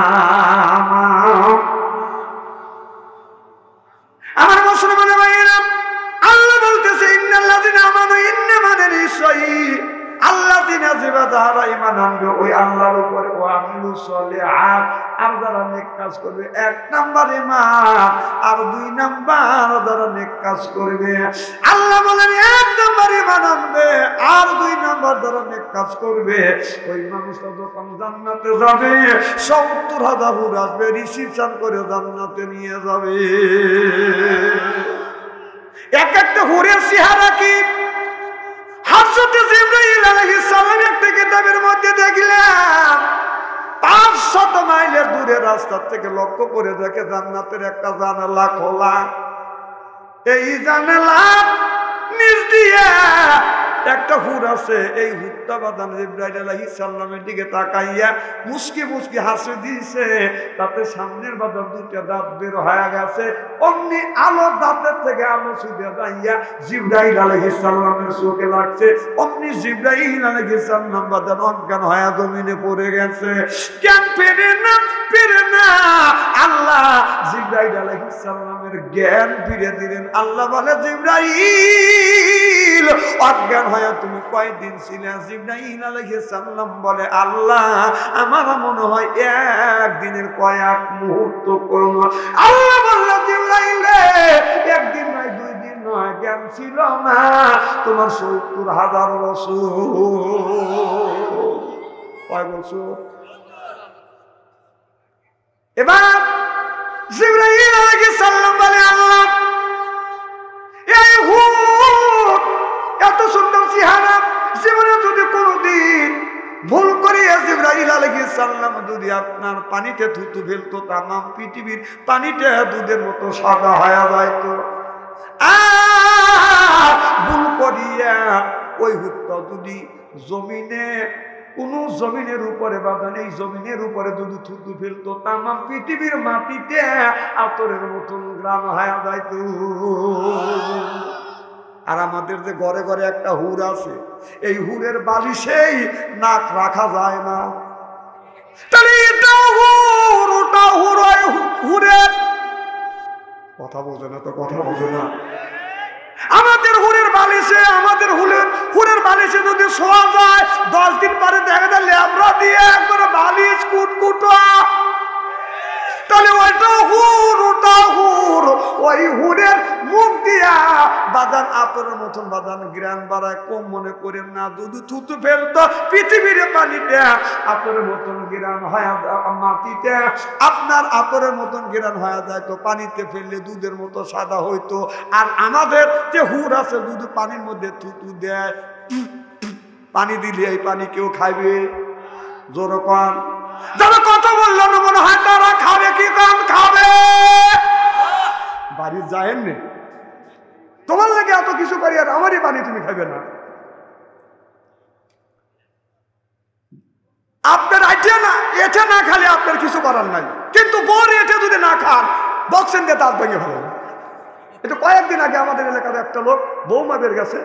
আমার মুসলমানের ভাইয়েরা আল্লাহ বলতেছে ইন্নাল্লাযিনা আমানু ইন্নামানে নিশ্চয়ই আল্লাযিনা যারা ঈমান আনবে ওই আল্লাহর উপরে ও আমিলু সলিহাত আর যারা নেক কাজ করবে এক নাম্বার ঈমান আর দুই নাম্বার যারা নেক কাজ করবে আল্লাহ বলেন এক নাম্বার ঈমান আনবে আর দুই নাম্বার যারা নেক কাজ করবে ওই মানুষটা যখন জান্নাতে যাবে ৭০,০০০ হুর আসবে রিসিপশন করে জান্নাতে নিয়ে যাবে এক একটা হুরের চেহারা কি হযরত জিবরাইল আলাইহিস সালাম একটা কিতাবের মধ্যে দেখলাম ৫০০ মাইলের দূরে রাস্তা থেকে লক্ষ্য করে দেখে জান্নাতের একটা জানালা খোলা এই জানালা নিচ দিয়ে একটা হুর আছে এই হুরটা বাদান জিবরাইল আলাইহিস সালামের দিকে তাকাইয়া মুস্কি মুস্কি হাসি দিয়েছে তাতে সামনের বাদান দুটো দাঁত বের হয়ে গেছে অমনি আলো দাঁতের থেকে আলো ছুটে যাইয়া জিবরাইল আলাইহিস সালামের চোখে লাগছে অমনি জিবরাইল আলাইহিস সালাম বাদান অজ্ঞান হয়ে জমিনে পড়ে গেছে কেন ফিরে না আল্লাহ জিবরাইল আলাইহিস সালামের জ্ঞান ফিরে দিলেন আল্লাহ বলে জিবরাইল অজ্ঞান হয়ে তুমি কয়দিন ছিলে জিবরাইল আলাইহিস সালাম বলে আল্লাহ আমার মনে হয় একদিনের কয়েক মুহূর্ত করব আল্লাহ বলল জিবরাইল একদিন নয় দুই দিন নয় জ্ঞান ছিল না তোমার ৭০,০০০ বছর কয় বছর এবার জিবরাইল আলাইহিস সালাম বলে আল্লাহ এই হুর এত সুন্দর চেহারা জীবনে যদি কোনোদিন ভুল করে জিবরাইল আলাইহিস সালাম যদি আপনার পানিতে থুতু ফেলতো তাম পৃথিবীর পানিতে দুধের মতো সাদা হয়ে যাইতো ভুল করিয়া ওই হুরটা যদি জমিনে কোন জমিনের উপরে বাদান এই জমিনের উপরে যদি থুতু ফেলতো তাম পৃথিবীর মাটিতে আতরের মতন গ্রাম হয়ে যাইতো আর আমাদের যে ঘরে ঘরে একটা হুর আছে এই হুরের বালিশেই নাক রাখা যায় না তাহলে এটাও হুর ওটাও হুর হুরের কথা বোঝে না তো কথা বোঝে না আমাদের হুরের বালিশে যদি শোয়া যায় 10 দিন পরে দেখা যায় ল্যাবরা দিয়ে একবার বালিশ কুটকুটো তাহলে ওইটাও হুর ওটাও হুর ওই হুরের মুখ দিয়া বাদান আতরের মতন বাদান গ্রান বাড়ায় কম মনে করেন না দুধ থুতু ফেলতো পৃথিবীর পানিতে আতরের মতন গ্রান হয় মাটিতে আপনার আতরের মতন গ্রান হয়ে যায় তো পানিতে ফেললে দুধের মতো সাদা হইতো আর আমাদের যে হুর আছে দুধ পানির মধ্যে থুতু দেয় পানি দিলে এই পানি কেউ খাইবে জোর কন যারা কথা বললো না মনে হয় তারা খাবে কি কম খাবে বাড়ি যায় নে তোমার লাগে এত কিছু করি আর আমারই পানি তুমি খাবে না আপনার এটা না খালে আপনার কিছু করার নাই কিন্তু বর এটা যদি না খান বক্সেন দিয়ে দাঁত ভেঙে ফেলেন এটা কয়েকদিন আগে আমাদের এলাকার একটা লোক বৌমাদের গেছে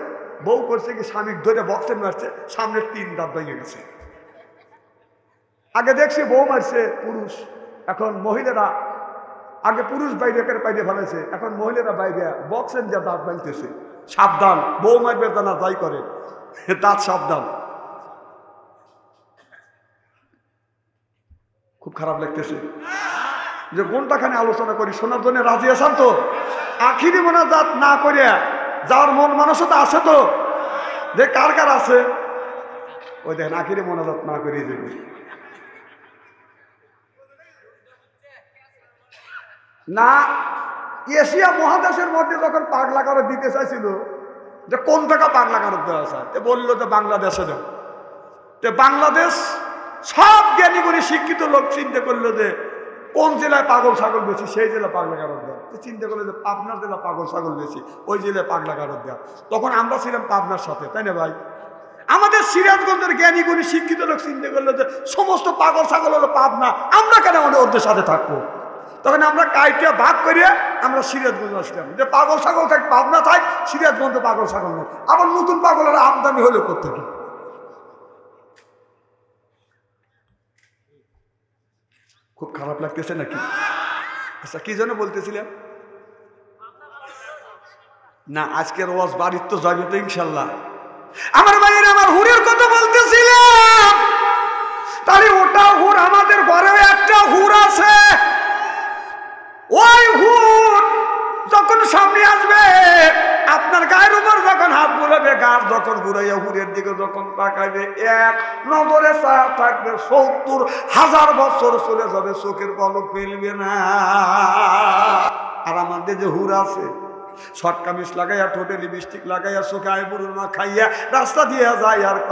বউ করছে কি স্বামী ধরে বক্সেন মারছে সামনের 3 দাঁত ভেঙে গেছে আগে দেখছি বউ মারছে পুরুষ এখন মহিলারা আগে পুরুষ বাইরে করে পাইরে ফেলেছে এখন মহিলারা বাইরে বক্সেন দিয়ে দাঁত ভাঙতেছে সাবধান বউ মারবে না যাই করে দাঁত সাবধান খুব খারাপ লাগতেছে যে কোনটাখানে আলোচনা করি শোনার জন্য রাজি আছেন তো আখিরি মোনাজাত না করে যাওয়ার মন মানসিকতা আছে তো যে কার কার আছে ওই দেখেন আখিরি মোনাজাত না করে দেবে না এশিয়া মহাদেশের মধ্যে যখন পাগলা করে দিতে চাইছিল যে কোন টাকা পাগলা করে দেওয়া যায় বললো যে বাংলাদেশে দেব বাংলাদেশ সব জ্ঞানী গুণী শিক্ষিত লোক চিন্তা করলো যে কোন জেলায় পাগল ছাগল বেশি সেই জেলা পাগলা করে দেয় চিন্তা করলো যে পাবনার জেলা পাগল ছাগল বেশি, ওই জেলে পাগলা গারদ দেওয়া। তখন আমরা ছিলাম পাবনার সাথে, তাই না ভাই? আমাদের সিরাজগঞ্জের জ্ঞানী গুণী শিক্ষিত লোক চিন্তা করলো যে সমস্ত পাগল ছাগল হলো পাবনা, আমরা কেন ওদের সাথে থাকবো? তখন আমরা কাইটিয়া ভাগ করিয়ে আমরা সিরাজগঞ্জ আসলাম, যে পাগল ছাগল থাক পাবনা থাক, সিরাজগঞ্জে পাগল ছাগল নেই। আবার নতুন পাগলের আমদানি হলো কোথেকে? খুব খারাপ লাগতেছে নাকি? আচ্ছা, কি জন্য বলতেছিলাম না? আজকের ওয়াজ বাড়ির তো যাবে তো ইনশাল্লাহ। আমার ভাইয়ের আমার হুরের কথা বলতেছিলাম, তাহলে ওটা হুর, আমাদের ঘরেও একটা হুর আছে। ওই হুর যখন সামনে আসবে, আপনার গায়ের উপর যখন হাত বুলাবে, গাছ যখন ঘুরাইয়া হুরের দিকে যখন তাকাইবে, এক নজরে ছায়া থাকবে, ৭০,০০০ বছর চলে যাবে, চোখের পলক ফেলবে না। আর আমাদের যে হুর আছে, শর্ট কামিজ লাগাইয়া, ঠোঁটে লিপস্টিক লাগাইয়া, চোখে আইবুড় মা খাইয়া রাস্তা দিয়ে যায়, আর